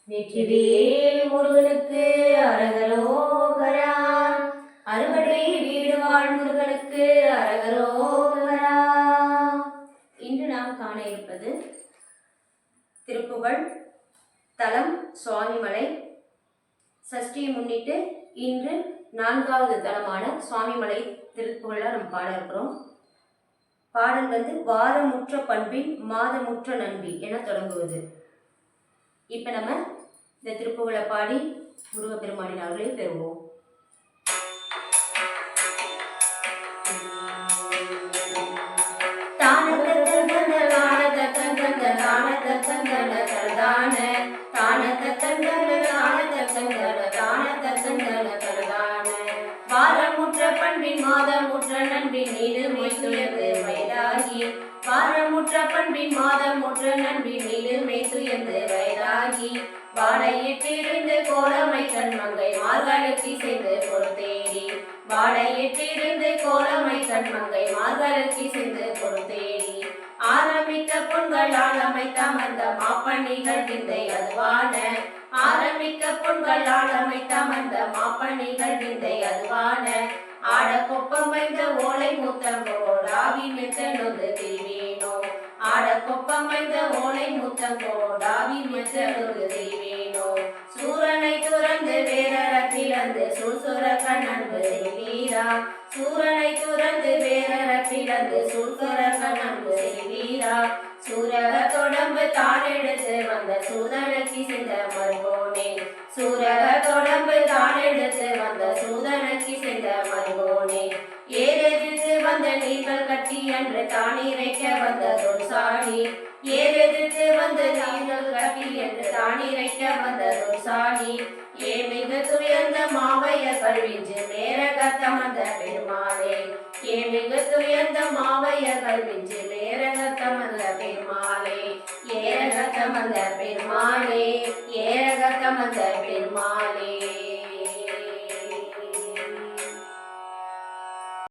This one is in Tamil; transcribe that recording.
வெற்றிவேல் முருகனுக்கு அரகரோகரா. அறுபடை வீடு வாழ் முருகனுக்கு அரகரோகரா. இன்று நாம் காண இருப்பது திருப்புகழ் தலம் சுவாமிமலை. சஷ்டியை முன்னிட்டு இன்று 4வது தலமான சுவாமிமலை திருப்புகழ நம்ம பாட இருக்கிறோம். பாடல் வாரமுற்ற பண்பின் மாதமுற்ற நண்பி என தொடங்குவது. இப்ப நம்ம இந்த திருப்புகழை பாடி முருகப்பெருமானின் அருளை பெறுவோம். வாரமுற்ற பண்பின் மாதமுற்ற நண்பின் நீடுமை துயர்ந்து வயதாகி. வாரமுற்ற பண்பின் மாதமுற்ற நண்பின் நீடுமை துயர்ந்து வயதாகி. வாடையிட்டிருந்து கோலமை கண்மங்கை மார்களுக்கு சென்று பொருள் தேடி. வாடையிட்டிருந்து கோலமை கண்மங்கை மார்களுக்கு சென்று பொருள் தேடி. ஆரம்பித்த பொன்களால் அமைத்த மந்த மாப்பணிகள் விந்தை அதுவான. ஆரம்பிக்க பொன்களால் அமைத்த மந்த மாப்பணிகள் விந்தை அதுவான. ஆட கொப்பமைந்த ஓலை முத்தங்கோடாவி மெத்தனொது திரிவேனோ. ஆட கொப்பமைந்த ஓலை முத்தங்கோடாவி மெத்தனொது திரிவேனோ. சூரனை துறந்து வேரற பிளந்து சூழ்சுர கண்ணன்பு செய்வீரா. சூரனை துறந்து வேரற பிளந்து சூழ்சுர கண்ணன்பு செய்வீரா. சூரக தொடம்பு தான் எடுத்து வந்த சூதனுக்கு சென்ற மருகோனே. சூரக தொடம்பு தான் எடுத்து வந்த சூதனுக்கு சென்ற மருகோனே. ஏறெதிர்த்து வந்த நீர்கள் கட்டி என்று தான் இறைக்க வந்த தொல்சாடி. ஏறெதிர்த்து வந்த நீர்கள் கட்டி என்று தான் இறைக்க வந்த தொல்சாடி. ஏமிகு துயர்ந்த மாவைய கல்விஞ்சு மேரகத்தமந்த பெருமாளே. ஏமிகு துயர்ந்த மாவைய கல்விஞ்சு மேரகத்தமந்த பெருமாளே. ஏரகத்தமந்த பெருமாளே. ஏரகத்தமந்த பெருமாளே.